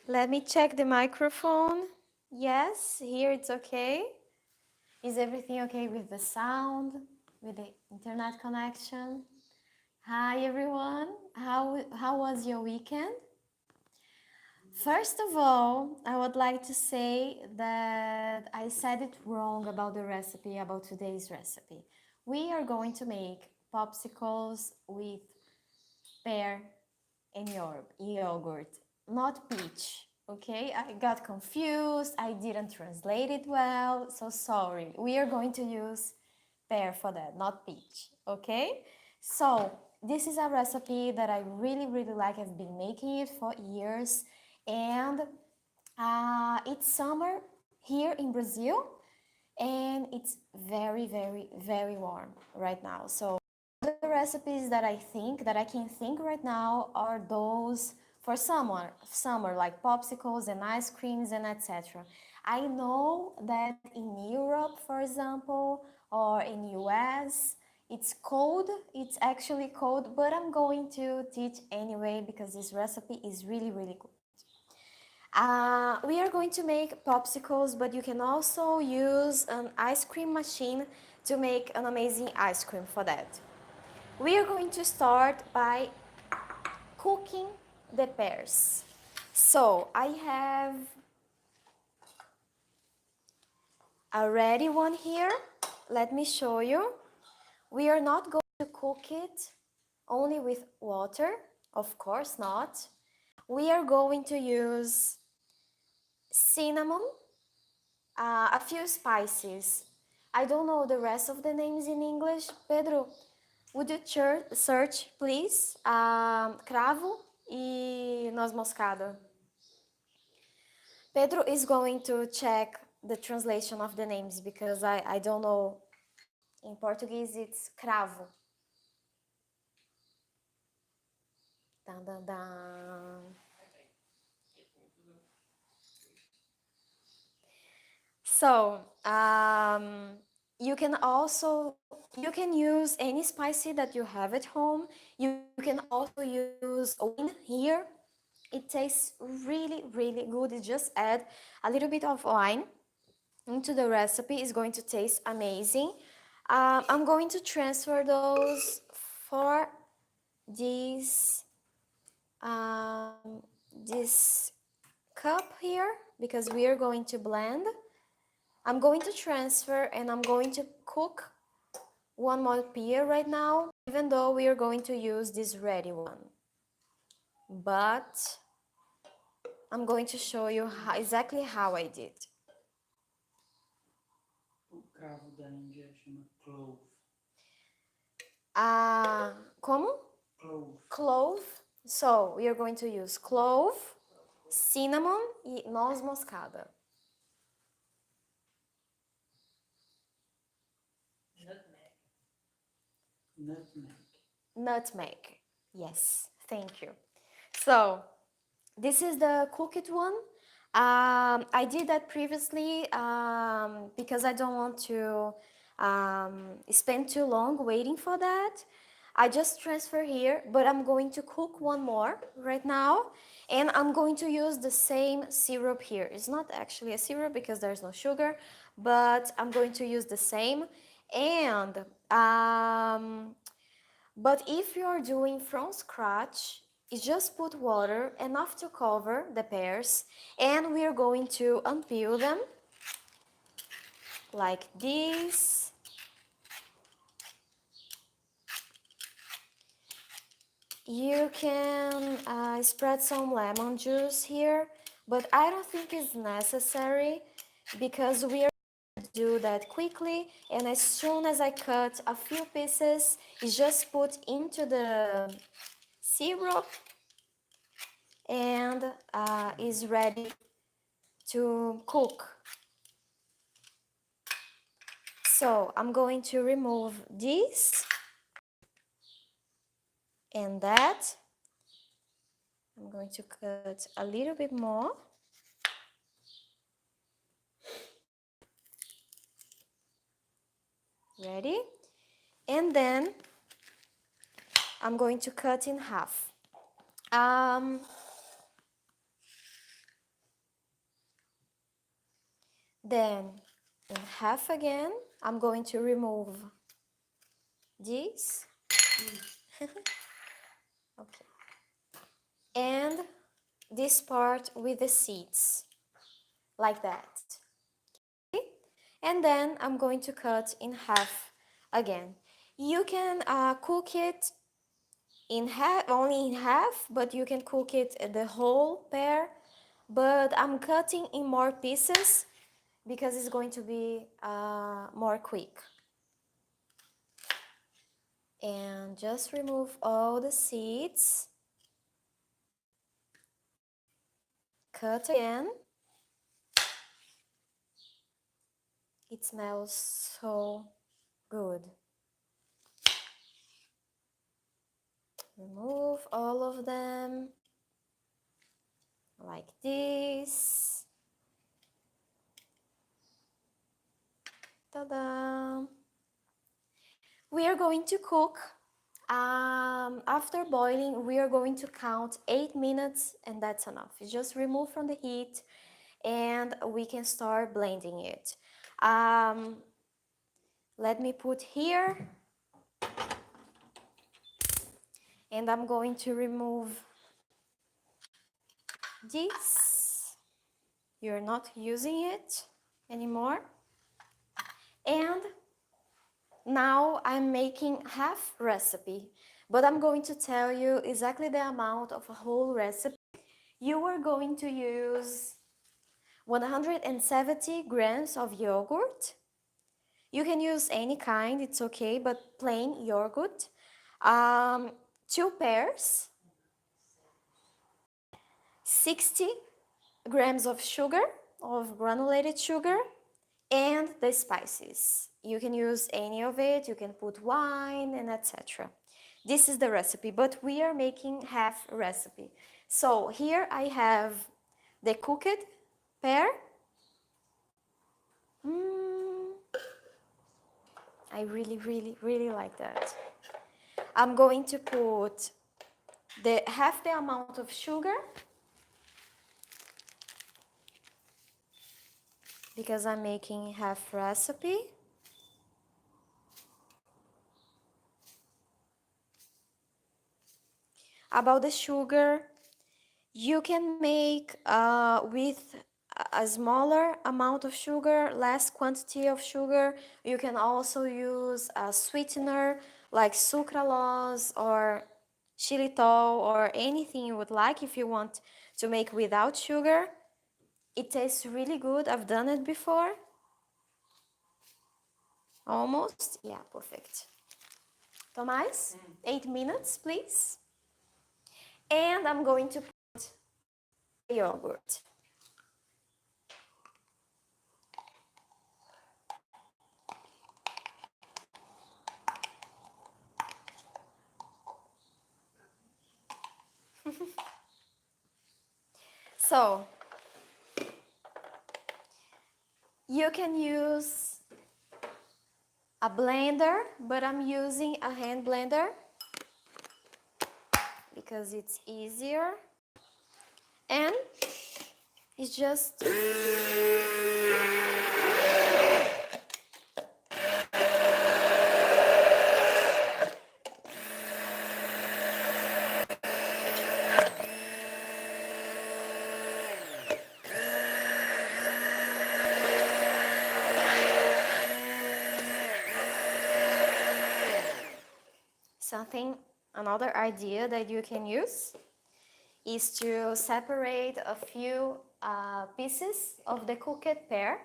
Let me check the microphone. Yes, here it's okay. Is everything okay with the sound, with the internet connection? Hi everyone. How was your weekend? First of all, I would like to say that I said it wrong about the recipe, about today's recipe. We are going to make popsicles with pear and yogurt, not peach. Okay, I got confused. I didn't translate it well, so sorry. We are going to use pear for that, not peach. Okay, so this is a recipe that I really like. I've been making it for years, and it's summer here in Brazil, and it's very warm right now. So the recipes that I can think right now are those for summer like popsicles and ice creams and etc. I know that in Europe, for example, or in US, it's cold. It's actually cold, but I'm going to teach anyway because this recipe is really good. We are going to make popsicles, but you can also use an ice cream machine to make an amazing ice cream for that. We are going to start by cooking the pears. So I have a ready one here. Let me show you. We are not going to cook it only with water, of course not. We are going to use cinnamon, a few spices. I don't know the rest of the names in English. Pedro, would you search, please? Cravo e noz moscada. Pedro is going to check the translation of the names because I don't know. In Portuguese, it's cravo. Dun, dun, dun. So, you can use any spicy that you have at home. You can also use wine here. It tastes really good. You just add a little bit of wine into the recipe. It's going to taste amazing. I'm going to transfer those for this this cup here because we are going to blend. I'm going to transfer and I'm going to cook one more pear right now, even though we are going to use this ready one. But I'm going to show you exactly how I did. O cravo da Índia chama clove. Como? Clove. Clove. So we are going to use clove, cinnamon e noz moscada. Nutmeg. Yes, thank you. So this is the cooked one. I did that previously because I don't want to spend too long waiting for that. I just transfer here, but I'm going to cook one more right now, and I'm going to use the same syrup here. It's not actually a syrup because there's no sugar, but I'm going to use the same. And but if you're doing from scratch, you just put water enough to cover the pears, and we are going to unpeel them like this. You can spread some lemon juice here, but I don't think it's necessary because we are going to do that quickly, and as soon as I cut a few pieces, it's just put into the syrup and is ready to cook. So I'm going to remove this and that. I'm going to cut a little bit more. Ready? And then I'm going to cut in half. Then in half again, I'm going to remove this. Okay. And this part with the seeds, like that. Okay? And then I'm going to cut in half again. You can cook it in half, only in half, but you can cook it the whole pear. But I'm cutting in more pieces because it's going to be more quick. And just remove all the seeds. Cut again. It smells so good. Remove all of them like this. Ta-da! We are going to cook. After boiling, we are going to count 8 minutes and that's enough. You just remove from the heat and we can start blending it. Let me put here and I'm going to remove this. You're not using it anymore. And now I'm making half recipe, but I'm going to tell you exactly the amount of a whole recipe. You are going to use 170 grams of yogurt. You can use any kind, it's okay, but plain yogurt. 2 pears, 60 grams of sugar, of granulated sugar, and the spices. You can use any of it, you can put wine and etc. This is the recipe, but we are making half recipe. So here I have the cooked pear. I really like that. I'm going to put half the amount of sugar because I'm making half recipe. About the sugar, you can make with a smaller amount of sugar, less quantity of sugar. You can also use a sweetener like sucralose or xilitol or anything you would like if you want to make without sugar. It tastes really good. I've done it before. Almost. Yeah, perfect. Tomás, 8 minutes, please. And I'm going to put yogurt. So, you can use a blender, but I'm using a hand blender because it's easier. And it's just another idea that you can use is to separate a few pieces of the cooked pear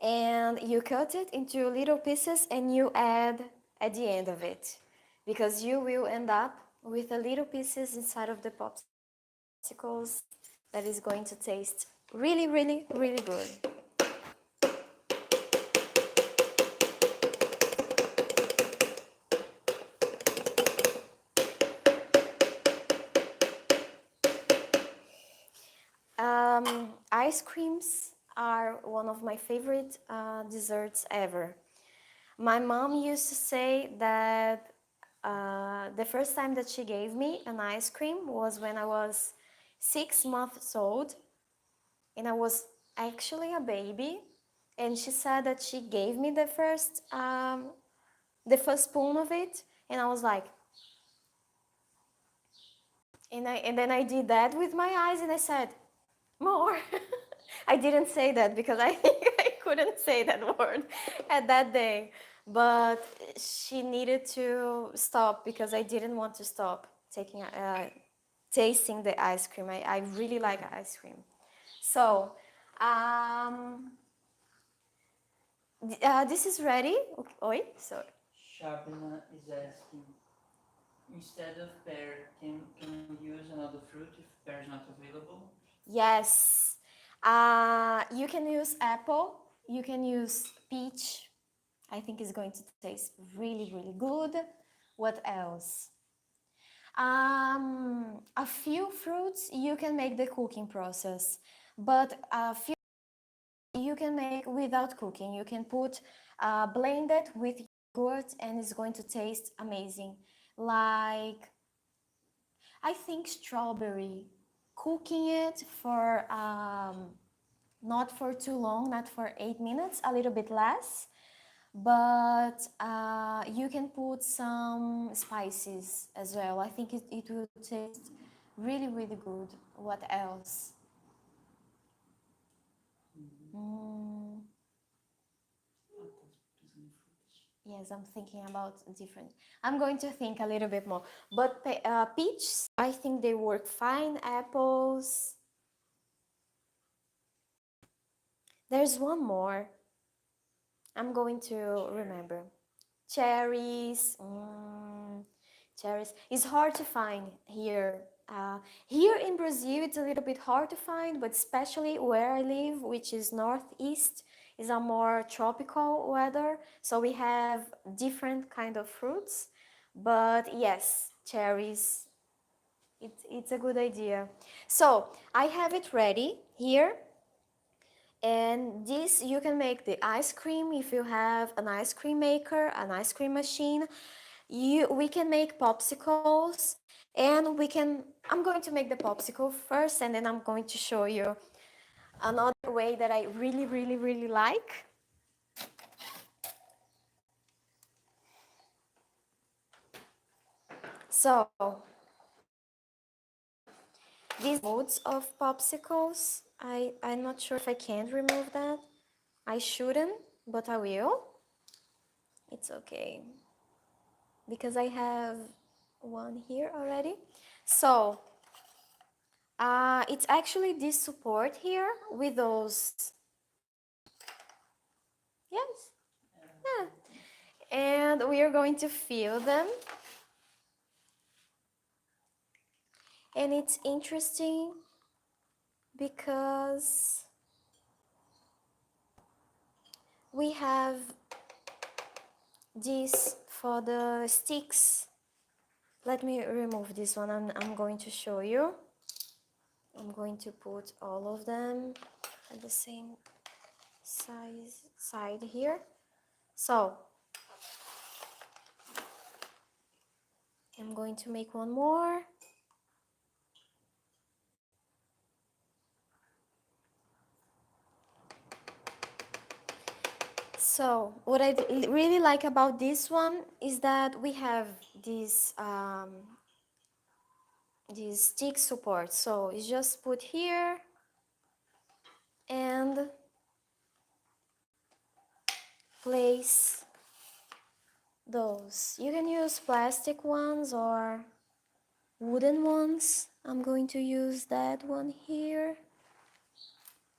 and you cut it into little pieces and you add at the end of it because you will end up with the little pieces inside of the popsicles that is going to taste really good. Ice creams are one of my favorite desserts ever. My mom used to say that the first time that she gave me an ice cream was when I was 6 months old, and I was actually a baby, and she said that she gave me the first spoon of it, and I was like, and then I did that with my eyes, and I said, more. I didn't say that because I think I couldn't say that word at that day. But she needed to stop because I didn't want to stop tasting the ice cream. I really like ice cream. So, this is ready. Oi, sorry. Shabina is asking, instead of pear, can we use another fruit if pear is not available? Yes. You can use apple. You can use peach. I think it's going to taste really, really good. What else? A few fruits you can make the cooking process, but a few you can make without cooking. You can blend it with yogurt and it's going to taste amazing. Like, I think strawberry. Cooking it for not for too long, not for 8 minutes, a little bit less, but you can put some spices as well. I think it will taste really, really good. What else? Mm, yes, I'm thinking about different. I'm going to think a little bit more. But peach, I think they work fine. Apples. There's one more. I'm going to remember. Cherries. Cherries. It's hard to find here. Here in Brazil, it's a little bit hard to find, but especially where I live, which is northeast, is a more tropical weather. So we have different kind of fruits. But yes, cherries. It's a good idea. So I have it ready here. And this, you can make the ice cream if you have an ice cream maker, an ice cream machine. We can make popsicles, and I'm going to make the popsicle first, and then I'm going to show you another way that I really, really, really like. So these modes of popsicles, I'm not sure if I can remove that. I shouldn't, but I will. It's okay because I have one here already. So it's actually this support here with those, yes, yeah. And we are going to fill them. And it's interesting because we have this for the sticks. Let me remove this one, and I'm going to show you. I'm going to put all of them at the same side here. So I'm going to make one more. So what I really like about this one is that we have this stick support. So it's just put here and place those. You can use plastic ones or wooden ones. I'm going to use that one here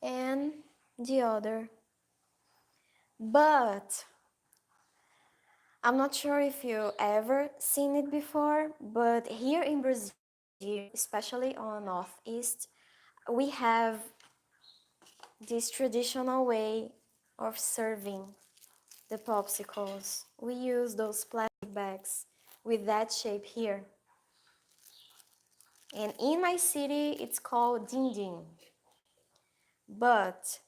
and the other. But I'm not sure if you ever seen it before, but here in Brazil, especially on Northeast, we have this traditional way of serving the popsicles. We use those plastic bags with that shape here. And in my city, it's called din-din. But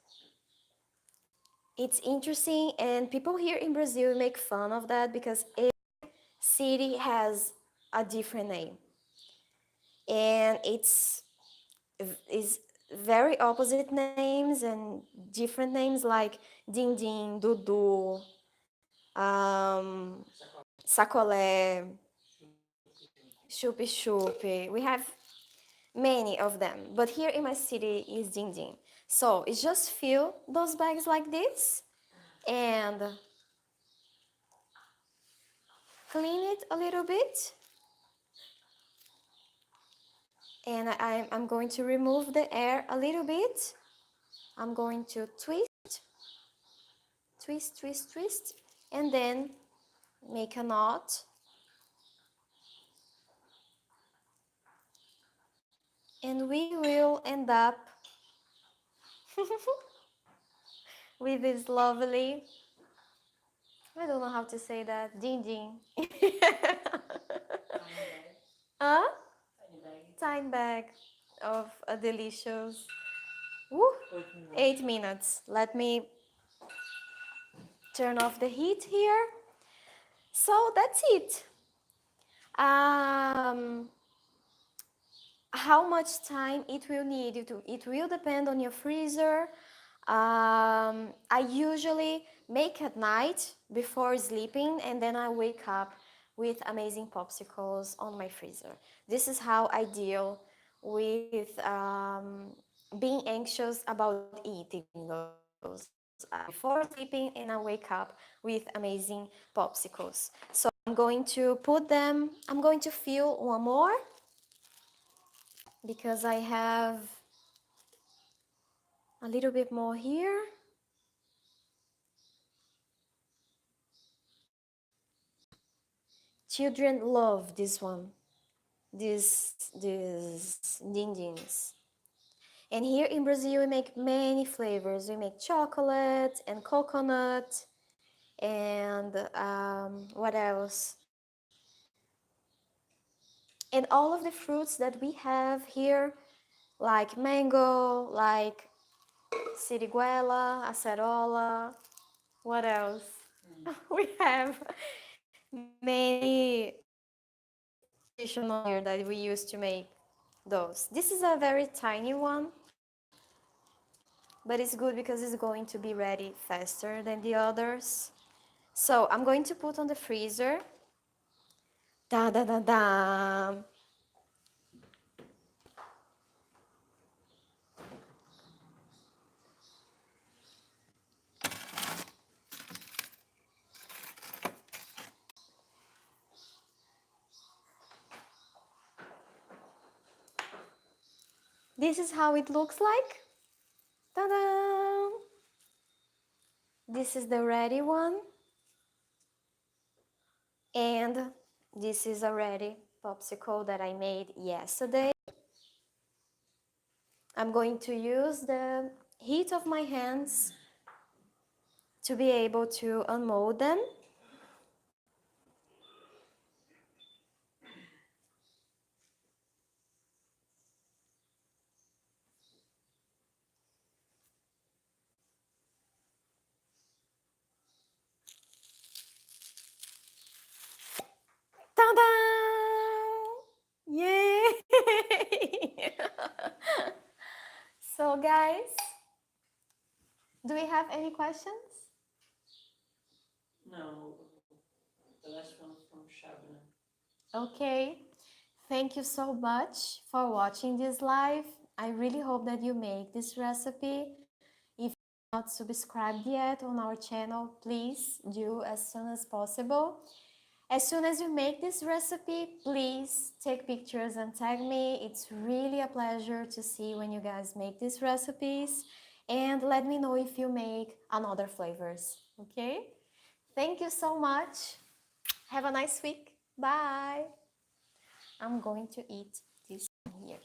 it's interesting, and people here in Brazil make fun of that because every city has a different name. And is very opposite names and different names like Din Din, Dudu, Sacolé, Chupi Chupi. We have many of them, but here in my city is Din Din. So it's just fill those bags like this and clean it a little bit. And I'm going to remove the air a little bit. I'm going to twist, twist, twist, twist, and then make a knot. And we will end up with this lovely, I don't know how to say that, ding ding. Huh? Tiny bag of a delicious, woo, 8 minutes. Let me turn off the heat here. So that's it. Um, how much time it will need, it will depend on your freezer. I usually make at night before sleeping and then I wake up with amazing popsicles on my freezer. This is how I deal with being anxious about eating those. I make them before sleeping and I wake up with amazing popsicles. So I'm going to put them, I'm going to fill one more because I have a little bit more here. Children love this one, these dindins. And here in Brazil, we make many flavors. We make chocolate and coconut and what else? And all of the fruits that we have here, like mango, like siriguela, acerola, what else? We have many traditional here that we used to make those. This is a very tiny one, but it's good because it's going to be ready faster than the others. So I'm going to put on the freezer. Da da da da. This is how it looks like. Ta-da! This is the ready one. And this is a ready popsicle that I made yesterday. I'm going to use the heat of my hands to be able to unmold them. Ta-da! Yay! So guys, do we have any questions? No, the last one from Shabna. Okay. Thank you so much for watching this live. I really hope that you make this recipe. If you're not subscribed yet on our channel, please do as soon as possible. As soon as you make this recipe, please take pictures and tag me. It's really a pleasure to see when you guys make these recipes. And let me know if you make another flavors, okay? Thank you so much. Have a nice week. Bye. I'm going to eat this here.